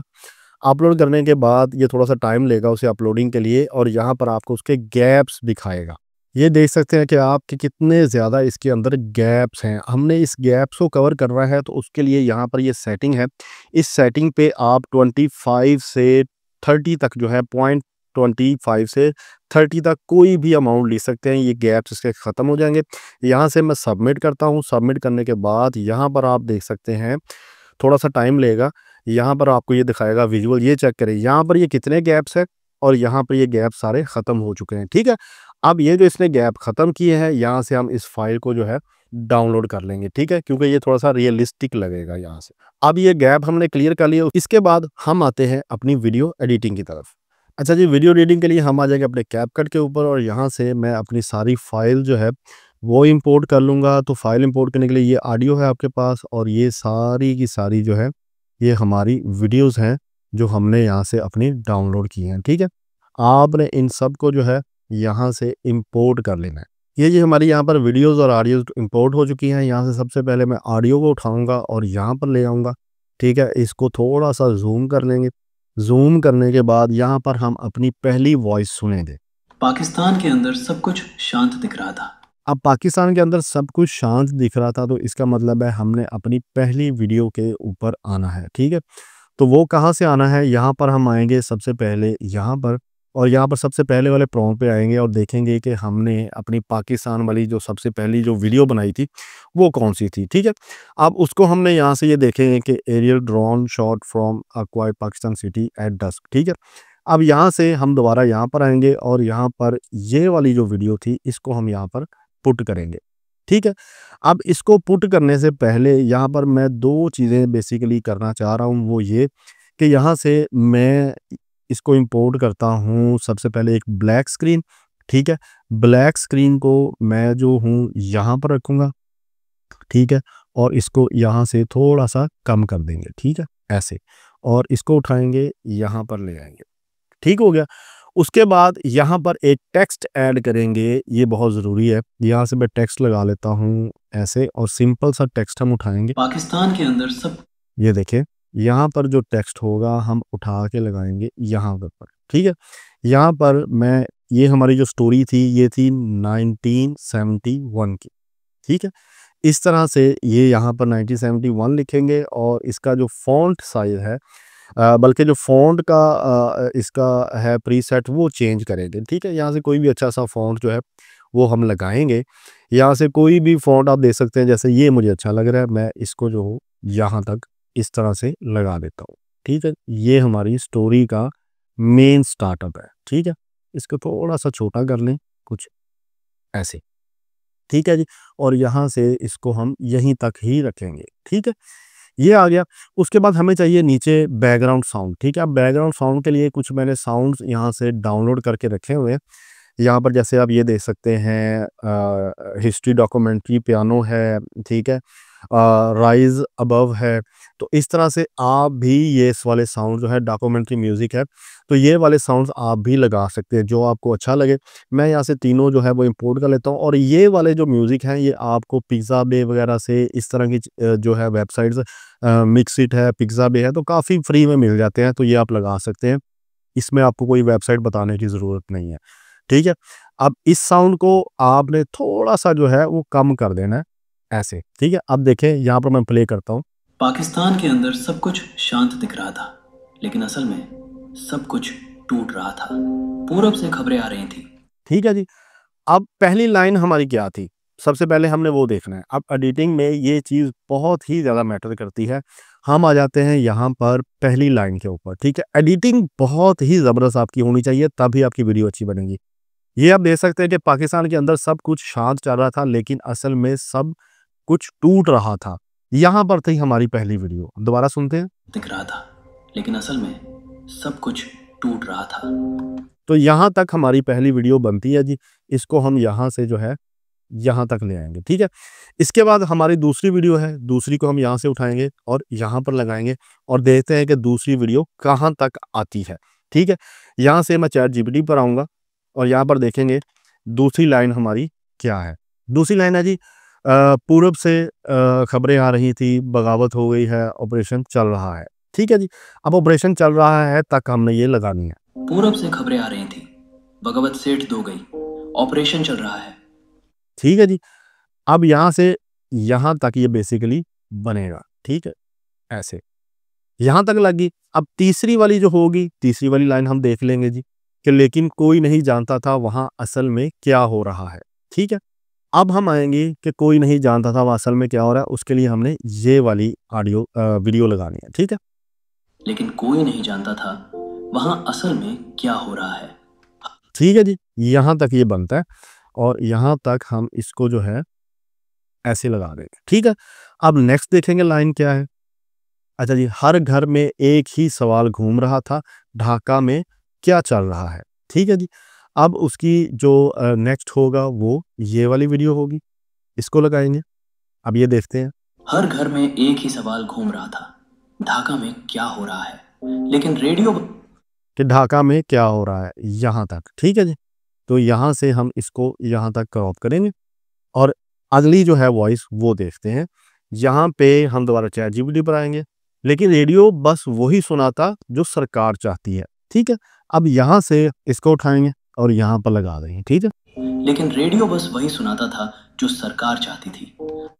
अपलोड करने के बाद ये थोड़ा-सा टाइम लेगा उसे अपलोडिंग के लिए और यहाँ पर आपको उसके गैप्स दिखाएगा। ये देख सकते हैं कि आप कि कितने ज़्यादा इसके अंदर गैप्स हैं। हमने इस गैप्स को कवर करना है तो उसके लिए यहाँ पर ये सेटिंग है। इस सेटिंग पे आप 25 से 30 तक जो है, पॉइंट 25 से 30 तक कोई भी अमाउंट ले सकते हैं। ये गैप्स इसके ख़त्म हो जाएँगे। यहाँ से मैं सबमिट करता हूँ। सबमिट करने के बाद यहाँ पर आप देख सकते हैं, थोड़ा-सा टाइम लेगा। यहाँ पर आपको ये दिखाएगा विजुअल, ये चेक करें यहाँ पर ये कितने गैप्स हैं और यहाँ पर ये गैप सारे ख़त्म हो चुके हैं, ठीक है। अब ये जो इसने गैप ख़त्म किए हैं, यहाँ से हम इस फाइल को जो है डाउनलोड कर लेंगे, ठीक है, क्योंकि ये थोड़ा-सा रियलिस्टिक लगेगा यहाँ से। अब ये गैप हमने क्लियर कर लिए, इसके बाद हम आते हैं अपनी वीडियो एडिटिंग की तरफ। अच्छा जी, वीडियो एडिटिंग के लिए हम आ जाएँगे अपने कैपकट के ऊपर और यहाँ से मैं अपनी सारी फाइल जो है वो इंपोर्ट कर लूँगा। तो फाइल इंपोर्ट करने के लिए ये ऑडियो है आपके पास और ये सारी की सारी जो है ये हमारी वीडियोज़ हैं जो हमने यहाँ से अपनी डाउनलोड की हैं, ठीक है। आपने इन सब को जो है यहाँ से इंपोर्ट कर लेना है। ये जी हमारी यहाँ पर वीडियोज़ और ऑडियोज़ इंपोर्ट हो चुकी हैं। यहाँ से सबसे पहले मैं ऑडियो को उठाऊँगा और यहाँ पर ले आऊँगा, ठीक है। इसको थोड़ा-सा ज़ूम कर लेंगे। ज़ूम करने के बाद यहाँ पर हम अपनी पहली वॉइस सुनेंगे। पाकिस्तान के अंदर सब कुछ शांत दिख रहा था। अब पाकिस्तान के अंदर सब कुछ शांत दिख रहा था, तो इसका मतलब है हमने अपनी पहली वीडियो के ऊपर आना है, ठीक है। तो वो कहाँ से आना है, यहाँ पर हम आएँगे सबसे पहले यहाँ पर, और यहाँ पर सबसे पहले वाले प्रॉम्प्ट पे आएँगे और देखेंगे कि हमने अपनी पाकिस्तान वाली जो सबसे पहली जो वीडियो बनाई थी, वो कौन-सी थी, ठीक है। अब उसको हमने यहाँ से ये देखेंगे कि aerial drone shot from a quiet Pakistan city at dusk, ठीक है। अब यहाँ से हम दोबारा यहाँ पर आएँगे और यहाँ पर ये वाली जो वीडियो थी, इसको हम यहाँ पर पुट करेंगे, ठीक है। अब इसको पुट करने से पहले यहाँ पर मैं 2 चीज़ें बेसिकली करना चाह रहा हूँ, वो ये कि यहाँ से मैं इसको इंपोर्ट करता हूँ सबसे पहले एक ब्लैक स्क्रीन, ठीक है। ब्लैक स्क्रीन को मैं जो हूँ यहाँ पर रखूँगा, ठीक है, और इसको यहाँ से थोड़ा सा कम कर देंगे, ठीक है, ऐसे, और इसको उठाएंगे यहाँ पर ले आएंगे, ठीक हो गया। उसके बाद यहाँ पर एक टेक्स्ट ऐड करेंगे, ये बहुत ज़रूरी है। यहाँ से मैं टेक्स्ट लगा लेता हूँ ऐसे, और सिंपल सा टेक्स्ट हम उठाएंगे। पाकिस्तान के अंदर सब ये देखें, यहाँ पर जो टेक्स्ट होगा हम उठा के लगाएंगे यहाँ पर, ठीक है। यहाँ पर मैं, ये हमारी जो स्टोरी थी ये थी 1971 की, ठीक है। इस तरह से ये यहाँ पर 1971 लिखेंगे, और इसका जो फ़ॉन्ट साइज़ है, बल्कि जो फ़ॉन्ट का इसका है प्रीसेट, वो चेंज करेंगे, ठीक है। यहाँ से कोई भी अच्छा सा फ़ॉन्ट जो है वो हम लगाएंगे। यहाँ से कोई भी फ़ॉन्ट आप दे सकते हैं, जैसे ये मुझे अच्छा लग रहा है, मैं इसको जो हूँ यहाँ तक इस तरह से लगा देता हूँ, ठीक है। ये हमारी स्टोरी का मेन स्टार्टअप है, ठीक है। इसको थोड़ा सा छोटा कर लें, कुछ ऐसे, ठीक है जी। और यहाँ से इसको हम यहीं तक ही रखेंगे, ठीक है। ये आ गया। उसके बाद हमें चाहिए नीचे बैकग्राउंड साउंड, ठीक है। अब बैकग्राउंड साउंड के लिए कुछ मैंने साउंड्स यहाँ से डाउनलोड करके रखे हुए हैं। यहाँ पर जैसे आप ये देख सकते हैं, हिस्ट्री डॉक्यूमेंट्री पियानो है, ठीक है, राइज अबव है। तो इस तरह से आप भी ये इस वाले साउंड जो है, डॉक्यूमेंट्री म्यूज़िक है, तो ये वाले साउंड्स आप भी लगा सकते हैं जो आपको अच्छा लगे। मैं यहाँ से तीनों जो है वो इंपोर्ट कर लेता हूँ, और ये वाले जो म्यूज़िक हैं ये आपको पिज़्ज़ा बे वगैरह से, इस तरह की जो है वेबसाइट्स, मिक्सिट है, पिज़्ज़ा बे है, तो काफ़ी फ्री में मिल जाते हैं, तो ये आप लगा सकते हैं। इसमें आपको कोई वेबसाइट बताने की ज़रूरत नहीं है, ठीक है। अब इस साउंड को आपने थोड़ा सा जो है वो कम कर देना है, ऐसे, ठीक है। अब देखें, यहाँ पर मैं प्ले करता हूँ। पाकिस्तान के अंदर सब कुछ शांत दिख रहा था, लेकिन असल में सब कुछ टूट रहा था। पूरब से खबरें आ रही थी। ठीक है जी। अब पहली लाइन हमारी क्या थी, सबसे पहले हमने वो देखना है। अब एडिटिंग में ये चीज़ बहुत ही ज़्यादा मैटर करती है। हम आ जाते हैं यहाँ पर पहली लाइन के ऊपर, ठीक है। एडिटिंग बहुत ही ज़बरदस्त आपकी होनी चाहिए, तभी आपकी वीडियो अच्छी बनेगी। ये आप देख सकते हैं कि पाकिस्तान के अंदर सब कुछ शांत चल रहा था, लेकिन असल में सब कुछ टूट रहा था। यहाँ पर थी हमारी पहली वीडियो। दोबारा सुनते हैं। दिख रहा था, लेकिन असल में सब कुछ टूट रहा था। तो यहाँ तक हमारी पहली वीडियो बनती है जी। इसको हम यहाँ से जो है यहाँ तक ले आएंगे, ठीक है। इसके बाद हमारी दूसरी वीडियो है, दूसरी को हम यहाँ से उठाएंगे और यहाँ पर लगाएंगे, और देखते हैं कि दूसरी वीडियो कहाँ तक आती है, ठीक है। यहाँ से मैं चैट जीपीटी पर आऊँगा, और यहाँ पर देखेंगे दूसरी लाइन हमारी क्या है। दूसरी लाइन है जी, पूरब से खबरें आ रही थी, बगावत हो गई है, ऑपरेशन चल रहा है, ठीक है जी। अब ऑपरेशन चल रहा है तक हमने ये लगानी है। पूरब से खबरें आ रही थी, बगावत सेठ दो गई, ऑपरेशन चल रहा है, ठीक है जी। अब यहाँ से यहाँ तक ये बेसिकली बनेगा, ठीक है, ऐसे यहाँ तक लगी। अब तीसरी वाली जो होगी, तीसरी वाली लाइन हम देख लेंगे जी, कि लेकिन कोई नहीं जानता था वहाँ असल में क्या हो रहा है, ठीक है। अब हम आएंगे कि कोई नहीं जानता था वहाँ असल में क्या हो रहा है, उसके लिए हमने ये वाली ऑडियो वीडियो लगानी है, ठीक है। लेकिन कोई नहीं जानता था वहाँ असल में क्या हो रहा है। ठीक है जी, यहाँ तक ये बनता है, और यहाँ तक हम इसको जो है ऐसे लगा देंगे, ठीक है। अब नेक्स्ट देखेंगे लाइन क्या है। अच्छा जी, हर घर में एक ही सवाल घूम रहा था, ढाका में क्या चल रहा है, ठीक है जी। अब उसकी जो नेक्स्ट होगा वो ये वाली वीडियो होगी, इसको लगाएंगे। अब ये देखते हैं हर घर में एक ही सवाल घूम रहा था, ढाका में क्या हो रहा है, लेकिन रेडियो कि ढाका में क्या हो रहा है, यहाँ तक, ठीक है जी। तो यहाँ से हम इसको यहाँ तक क्रॉप करेंगे, और अगली जो है वॉइस वो देखते हैं। यहाँ पे हम दोबारा चैट जीपीटी पर आएंगे, लेकिन रेडियो बस वही सुनाता जो सरकार चाहती है, ठीक है। अब यहाँ से इसको उठाएंगे और यहाँ पर लगा देंगे, ठीक है। लेकिन रेडियो बस वही सुनाता था जो सरकार चाहती थी।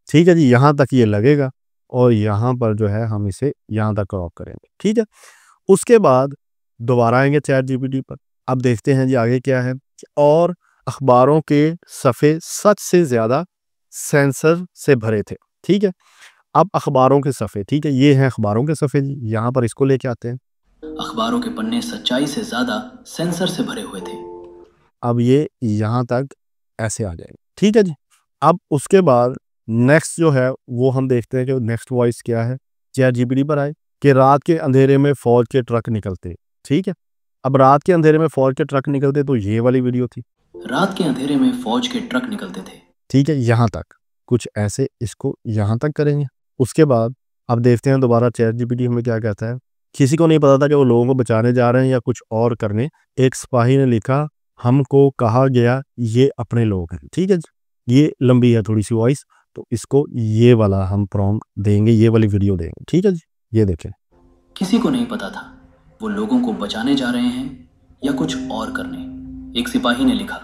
ठीक है जी, यहाँ तक ये लगेगा, और यहाँ पर जो है हम इसे यहाँ तक क्रॉप करेंगे, ठीक है। उसके बाद दोबारा आएंगे चैट जीपीटी पर। अब देखते हैं जी आगे क्या है। और अखबारों के सफ़े सच से ज़्यादा सेंसर से भरे थे, ठीक है। अब अखबारों के सफ़े, ठीक है, ये हैं अखबारों के सफ़े जी। यहाँ पर इसको लेके आते हैं। अखबारों के पन्ने सच्चाई से ज्यादा सेंसर से भरे हुए थे। अब ये यहाँ तक ऐसे आ जाएंगे, ठीक है जी। अब उसके बाद नेक्स्ट जो है वो हम देखते हैं कि नेक्स्ट वॉइस क्या है। चैट जीपीटी पर आए कि रात के अंधेरे में फौज के ट्रक निकलते, ठीक है। अब रात के अंधेरे में फौज के ट्रक निकलते, तो ये वाली वीडियो थी। रात के अंधेरे में फौज के ट्रक निकलते थे। ठीक है, यहाँ तक कुछ ऐसे इसको यहाँ तक करेंगे। उसके बाद अब देखते हैं दोबारा चैट जीपीटी हमें क्या कहता है। किसी को नहीं पता था कि वो लोगों को बचाने जा रहे हैं या कुछ और करने। एक सिपाही ने लिखा, हमको कहा गया ये अपने लोग हैं। ठीक है जी, ये लंबी है थोड़ी सी वॉइस, तो इसको ये वाला हम प्रॉम्प्ट देंगे, ये वाली वीडियो देंगे। ठीक है जी, ये देखें। किसी को नहीं पता था वो लोगों को बचाने जा रहे हैं या कुछ और करने। एक सिपाही ने लिखा,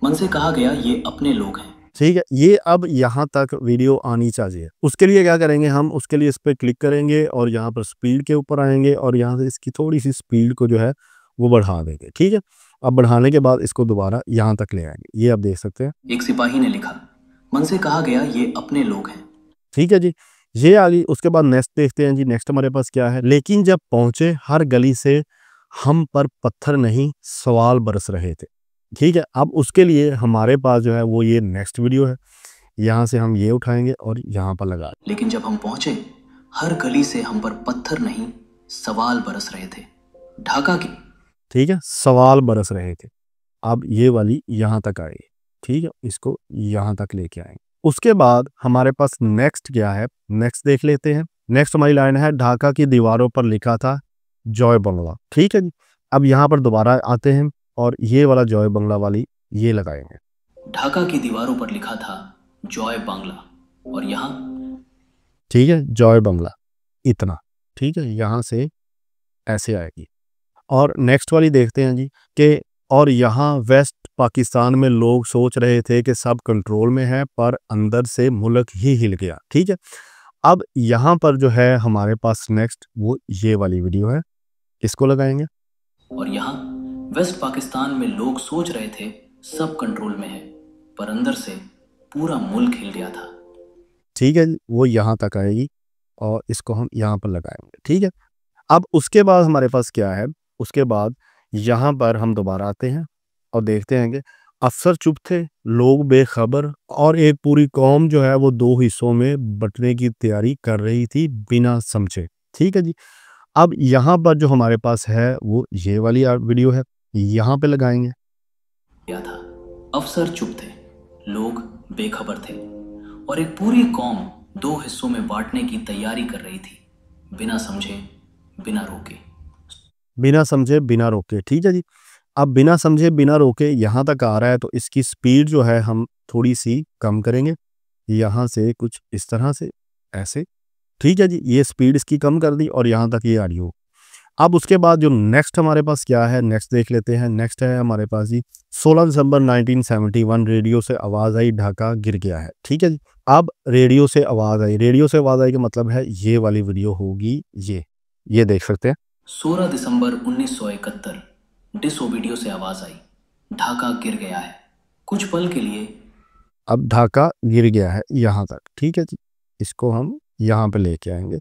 मन से कहा गया ये अपने लोग हैं। ठीक है, ये अब यहाँ तक वीडियो आनी चाहिए। उसके लिए क्या करेंगे हम, उसके लिए इस पर क्लिक करेंगे और यहाँ पर स्पीड के ऊपर आएंगे और यहाँ से इसकी थोड़ी सी स्पीड को जो है वो बढ़ा देंगे। ठीक है, अब बढ़ाने के बाद इसको दोबारा यहाँ तक ले आएंगे। ये आप देख सकते हैं। एक सिपाही ने लिखा, मन से कहा गया ये अपने लोग हैं। ठीक है जी, ये आ गई। उसके बाद नेक्स्ट देखते हैं जी। नेक्स्ट हमारे पास क्या है, लेकिन जब पहुंचे हर गली से हम पर पत्थर नहीं सवाल बरस रहे थे। ठीक है, अब उसके लिए हमारे पास जो है वो ये नेक्स्ट वीडियो है। यहाँ से हम ये उठाएंगे और यहाँ पर लगा। लेकिन जब हम पहुंचे हर गली से हम पर पत्थर नहीं सवाल बरस रहे थे। ढाका की। ठीक है, सवाल बरस रहे थे। अब ये वाली यहाँ तक आएगी। ठीक है, इसको यहाँ तक लेके आएंगे। उसके बाद हमारे पास नेक्स्ट क्या है, नेक्स्ट देख लेते हैं। नेक्स्ट हमारी लाइन है, ढाका की दीवारों पर लिखा था जॉय बंगला। ठीक है जी, अब यहाँ पर दोबारा आते हैं और ये वाला जॉय बंगला वाली ये लगाएंगे। ढाका की दीवारों पर लिखा था जॉय बांग्ला और यहाँ। ठीक है, जॉय बंगला इतना। ठीक है, यहाँ से ऐसे आएगी। और नेक्स्ट वाली देखते हैं जी कि और यहाँ वेस्ट पाकिस्तान में लोग सोच रहे थे कि सब कंट्रोल में है, पर अंदर से मुल्क ही हिल गया। ठीक है, अब यहाँ पर जो है हमारे पास नेक्स्ट वो ये वाली वीडियो है, इसको लगाएंगे। और यहाँ वेस्ट पाकिस्तान में लोग सोच रहे थे सब कंट्रोल में है, पर अंदर से पूरा मुल्क हिल गया था। ठीक है, वो यहाँ तक आएगी और इसको हम यहाँ पर लगाएंगे। ठीक है, अब उसके बाद हमारे पास क्या है, उसके बाद यहाँ पर हम दोबारा आते हैं और देखते हैं कि अफसर चुप थे, लोग बेखबर और एक पूरी कौम जो है वो दो हिस्सों में बंटने की तैयारी कर रही थी बिना समझे। ठीक है जी, अब यहाँ पर जो हमारे पास है वो ये वाली वीडियो है, यहाँ पे लगाएंगे। क्या था, अफसर चुप थे, लोग बेखबर थे और एक पूरी कौम दो हिस्सों में बांटने की तैयारी कर रही थी, बिना समझे बिना रोके। बिना समझे बिना रोके। ठीक है जी, अब बिना समझे बिना रोके यहाँ तक आ रहा है, तो इसकी स्पीड जो है हम थोड़ी सी कम करेंगे, यहाँ से कुछ इस तरह से ऐसे। ठीक है जी, ये स्पीड इसकी कम कर दी और यहाँ तक ये ऑडियो। अब उसके बाद जो नेक्स्ट हमारे पास क्या है, नेक्स्ट देख लेते हैं। नेक्स्ट है हमारे पास जी 16 दिसंबर 1971 रेडियो से आवाज़ आई ढाका गिर गया है। ठीक है जी, अब रेडियो से आवाज़ आई, रेडियो से आवाज़ आई का मतलब है ये वाली वीडियो होगी। ये देख सकते हैं। 16 दिसंबर 1971 डिसो वीडियो से आवाज आई, ढाका गिर गया है। कुछ पल के लिए अब ढाका गिर गया है यहाँ तक। ठीक है जी, इसको हम यहाँ पे लेके आएंगे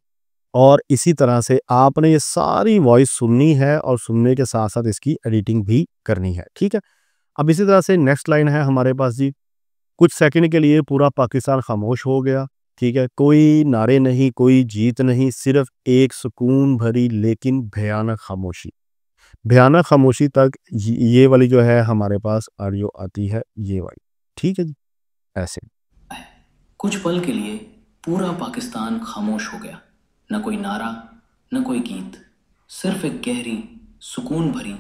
और इसी तरह से आपने ये सारी वॉइस सुननी है और सुनने के साथ साथ इसकी एडिटिंग भी करनी है। ठीक है, अब इसी तरह से नेक्स्ट लाइन है हमारे पास जी, कुछ सेकंड के लिए पूरा पाकिस्तान खामोश हो गया। ठीक है, कोई नारे नहीं, कोई जीत नहीं, सिर्फ एक सुकून भरी लेकिन भयानक खामोशी। भयानक खामोशी तक ये वाली जो है हमारे पास ऑडियो आती है, ये वाली। ठीक है जी, ऐसे। कुछ पल के लिए पूरा पाकिस्तान खामोश हो गया, न कोई नारा न कोई गीत, सिर्फ एक गहरी सुकून भरी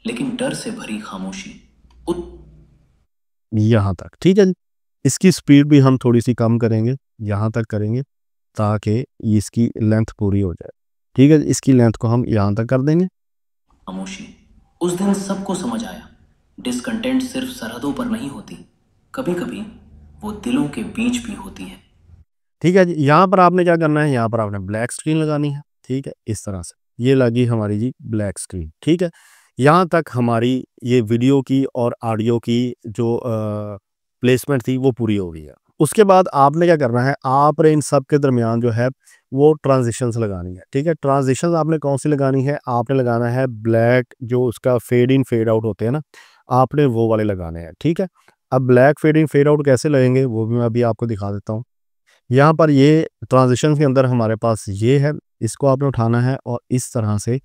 लेकिन डर से भरी खामोशी। यहाँ तक। ठीक है जी, इसकी स्पीड भी हम थोड़ी सी कम करेंगे, यहाँ तक करेंगे ताकि इसकी लेंथ पूरी हो जाए। ठीक है, इसकी लेंथ को हम यहाँ तक कर देंगे। खामोशी। उस दिन सबको समझ आया, डिसकंटेंट सिर्फ सरहदों पर नहीं होती, कभी कभी वो दिलों के बीच भी होती है। ठीक है जी, यहाँ पर आपने क्या करना है, यहाँ पर आपने ब्लैक स्क्रीन लगानी है। ठीक है, इस तरह से ये लगी हमारी जी ब्लैक स्क्रीन। ठीक है, यहाँ तक हमारी ये वीडियो की और ऑडियो की जो प्लेसमेंट थी वो पूरी हो गई है। उसके बाद आपने क्या करना है, आपने इन सब के दरमियान जो है वो ट्रांजिशंस लगानी है। ठीक है, ट्रांजिशंस आपने कौन सी लगानी है, आपने लगाना है ब्लैक, जो उसका फेड इन फेड आउट होते हैं ना, आपने वो वाले लगाने हैं। ठीक है, अब black fade in fade out कैसे लगेंगे वो भी मैं अभी आपको दिखा देता हूँ। यहाँ पर ये ट्रांजिशन के अंदर हमारे पास ये है, इसको आपने उठाना है और इस तरह से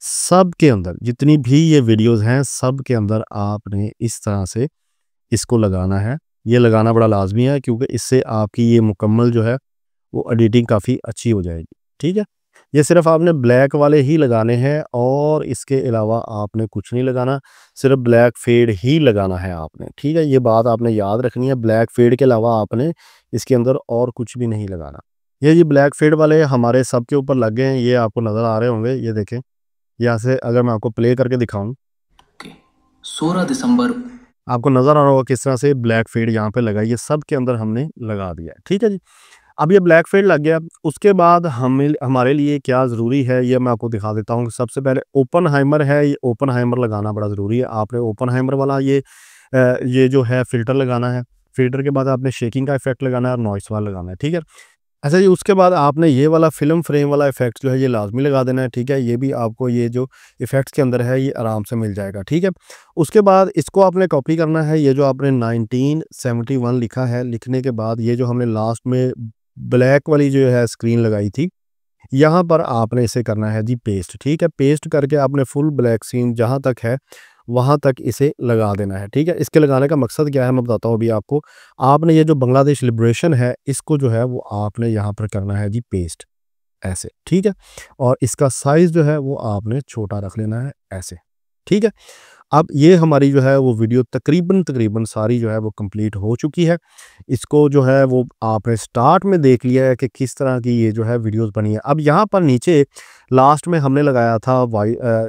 सब के अंदर जितनी भी ये वीडियोस हैं सब के अंदर आपने इस तरह से इसको लगाना है। ये लगाना बड़ा लाजमी है क्योंकि इससे आपकी ये मुकम्मल जो है वो एडिटिंग काफ़ी अच्छी हो जाएगी। ठीक है, ये सिर्फ आपने ब्लैक वाले ही लगाने हैं और इसके अलावा आपने कुछ नहीं लगाना, सिर्फ ब्लैक फेड ही लगाना है आपने। ठीक है, ये बात आपने याद रखनी है, ब्लैक फेड के अलावा आपने इसके अंदर और कुछ भी नहीं लगाना। ये जी ब्लैक फेड वाले हमारे सब के ऊपर लग गए हैं, ये आपको नज़र आ रहे होंगे। ये देखें, यहाँ से अगर मैं आपको प्ले करके दिखाऊं, 16 दिसंबर आपको नज़र आ रहा होगा किस तरह से ब्लैक फेड यहाँ पे लगा, ये सब के अंदर हमने लगा दिया है। ठीक है जी, अब ये ब्लैक फेड लग गया, उसके बाद हमारे लिए क्या ज़रूरी है ये मैं आपको दिखा देता हूँ। सबसे पहले ओपनहाइमर है, ये ओपनहाइमर लगाना बड़ा ज़रूरी है। आपने ओपनहाइमर वाला ये जो है फ़िल्टर लगाना है। फ़िल्टर के बाद आपने शेकिंग का इफेक्ट लगाना है और नॉइस वाला लगाना है। ठीक है, अच्छा जी, उसके बाद आपने ये वाला फिल्म फ्रेम वाला इफेक्ट जो है ये लाजमी लगा देना है। ठीक है, ये भी आपको ये जो इफेक्ट्स के अंदर है ये आराम से मिल जाएगा। ठीक है, उसके बाद इसको आपने कॉपी करना है। ये जो आपने 1971 लिखा है, लिखने के बाद ये जो हमने लास्ट में ब्लैक वाली जो है स्क्रीन लगाई थी, यहाँ पर आपने इसे करना है जी पेस्ट। ठीक है, पेस्ट करके आपने फुल ब्लैक स्क्रीन जहाँ तक है वहाँ तक इसे लगा देना है। ठीक है, इसके लगाने का मकसद क्या है मैं बताता हूँ अभी आपको। आपने ये जो बांग्लादेश लिबरेशन है इसको जो है वो आपने यहाँ पर करना है जी पेस्ट, ऐसे। ठीक है, और इसका साइज़ जो है वो आपने छोटा रख लेना है ऐसे। ठीक है, अब ये हमारी जो है वो वीडियो तकरीबन सारी जो है वो कंप्लीट हो चुकी है। इसको जो है वो आपने स्टार्ट में देख लिया है कि किस तरह की ये जो है वीडियोस बनी है। अब यहाँ पर नीचे लास्ट में हमने लगाया था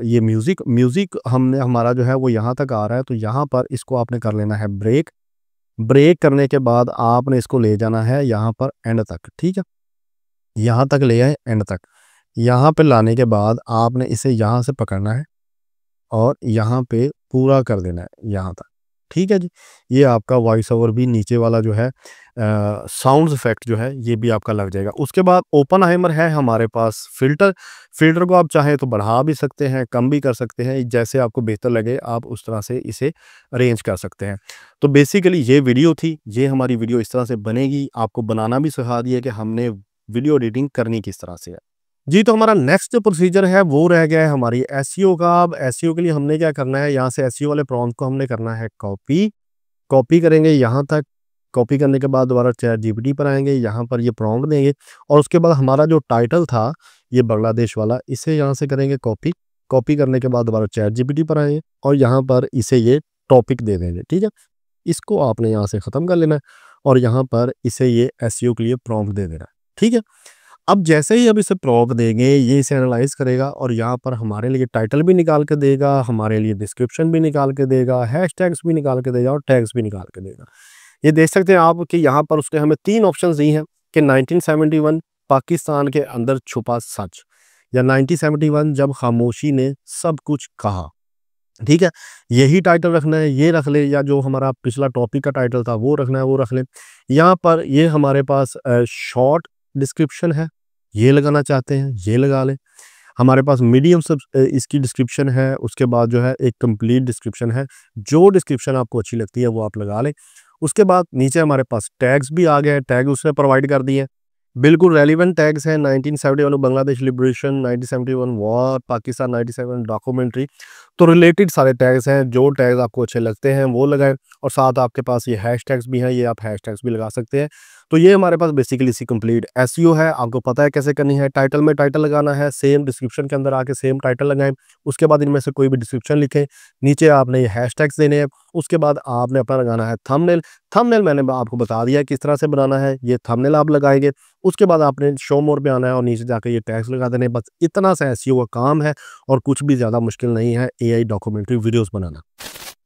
ये म्यूज़िक हमने हमारा जो है वो यहाँ तक आ रहा है, तो यहाँ पर इसको आपने कर लेना है ब्रेक। ब्रेक करने के बाद आपने इसको ले जाना है यहाँ पर एंड तक। ठीक है, यहाँ तक ले आए एंड तक। यहाँ पे लाने के बाद आपने इसे यहाँ से पकड़ना है और यहाँ पे पूरा कर देना है यहाँ तक। ठीक है जी, ये आपका वॉइस ओवर भी नीचे वाला जो है साउंड इफेक्ट जो है ये भी आपका लग जाएगा। उसके बाद ओपनहाइमर है हमारे पास फ़िल्टर को आप चाहें तो बढ़ा भी सकते हैं, कम भी कर सकते हैं, जैसे आपको बेहतर लगे आप उस तरह से इसे अरेंज कर सकते हैं। तो बेसिकली ये वीडियो थी, ये हमारी वीडियो इस तरह से बनेगी। आपको बनाना भी सिखा दिया कि हमने वीडियो एडिटिंग करनी किस तरह से है। जी, तो हमारा नेक्स्ट जो प्रोसीजर है वो रह गया है हमारी एसईओ का। अब एसईओ के लिए हमने क्या करना है, यहाँ से एसईओ वाले प्रॉम्प्ट को हमने करना है कॉपी करेंगे यहाँ तक। कॉपी करने के बाद दोबारा चैट जीपीटी पर आएंगे, यहाँ पर ये प्रॉम्प्ट देंगे और उसके बाद हमारा जो टाइटल था ये बांग्लादेश वाला, इसे यहाँ से करेंगे कॉपी करने के बाद दोबारा चैट जीपीटी पर आएंगे और यहाँ पर इसे ये टॉपिक दे देंगे। ठीक है, इसको आपने यहाँ से ख़त्म कर लेना है और यहाँ पर इसे ये एसईओ के लिए प्रॉम्प्ट दे देना है। ठीक है, अब जैसे ही अब इसे प्रॉम्प्ट देंगे ये इसे एनालाइज करेगा और यहाँ पर हमारे लिए टाइटल भी निकाल के देगा, हमारे लिए डिस्क्रिप्शन भी निकाल के देगा, हैशटैग्स भी निकाल के देगा और टैग्स भी निकाल के देगा। ये देख सकते हैं आप कि यहाँ पर उसने हमें 3 ऑप्शंस दी हैं कि 1971 पाकिस्तान के अंदर छुपा सच, या 1971 जब खामोशी ने सब कुछ कहा। ठीक है, यही टाइटल रखना है, ये रख ले, या जो हमारा पिछला टॉपिक का टाइटल था वो रखना है वो रख ले। यहाँ पर ये हमारे पास शॉर्ट डिस्क्रिप्शन है, ये लगाना चाहते हैं ये लगा लें। हमारे पास मीडियम सब इसकी डिस्क्रिप्शन है, उसके बाद जो है एक कंप्लीट डिस्क्रिप्शन है। जो डिस्क्रिप्शन आपको अच्छी लगती है वो आप लगा लें। उसके बाद नीचे हमारे पास टैग्स भी आ गए, टैग उसने प्रोवाइड कर दिए हैं, बिल्कुल रेलिवेंट टैग्स हैं। 1971 Bangladesh liberation, 1971 war, Pakistan 97 documentary, तो रिलेटेड सारे टैग्स हैं। जो टैग्स आपको अच्छे लगते हैं वो लगाएं और साथ आपके पास ये हैशटैग्स भी हैं, ये आप हैशटैग्स भी लगा सकते हैं। तो ये हमारे पास बेसिकली सी कंप्लीट एसईओ है। आपको पता है कैसे करनी है। टाइटल में टाइटल लगाना है, सेम डिस्क्रिप्शन के अंदर आके सेम टाइटल लगाएं, उसके बाद इनमें से कोई भी डिस्क्रिप्शन लिखें, नीचे आपने ये हैशटैग्स देने हैं, उसके बाद आपने अपना लगाना है थंबनेल मैंने आपको बता दिया किस तरह से बनाना है। ये थंबनेल आप लगाएंगे, उसके बाद आपने शो मोर पे आना है और नीचे जाकर ये टैग्स लगा देने। बस इतना सा एसईओ का काम है और कुछ भी ज़्यादा मुश्किल नहीं है एआई डॉक्यूमेंट्री वीडियोस बनाना।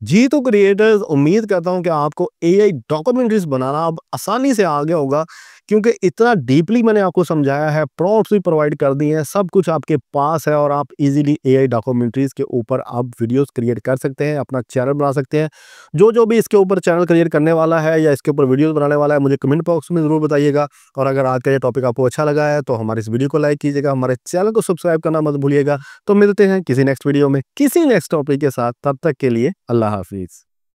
जी, तो क्रिएटर्स उम्मीद करता हूं कि आपको एआई डॉक्यूमेंट्रीज बनाना अब आसानी से आ गया होगा, क्योंकि इतना डीपली मैंने आपको समझाया है, प्रॉम्प्ट्स भी प्रोवाइड कर दिए हैं, सब कुछ आपके पास है और आप इजीली एआई डॉक्यूमेंट्रीज के ऊपर आप वीडियोस क्रिएट कर सकते हैं, अपना चैनल बना सकते हैं। जो भी इसके ऊपर चैनल क्रिएट करने वाला है या इसके ऊपर वीडियोस बनाने वाला है मुझे कमेंट बॉक्स में ज़रूर बताइएगा। और अगर आज का ये टॉपिक आपको अच्छा लगा है तो हमारे इस वीडियो को लाइक कीजिएगा, हमारे चैनल को सब्सक्राइब करना मत भूलिएगा। तो मिलते हैं किसी नेक्स्ट वीडियो में किसी नेक्स्ट टॉपिक के साथ, तब तक के लिए अल्लाह हाफिज़।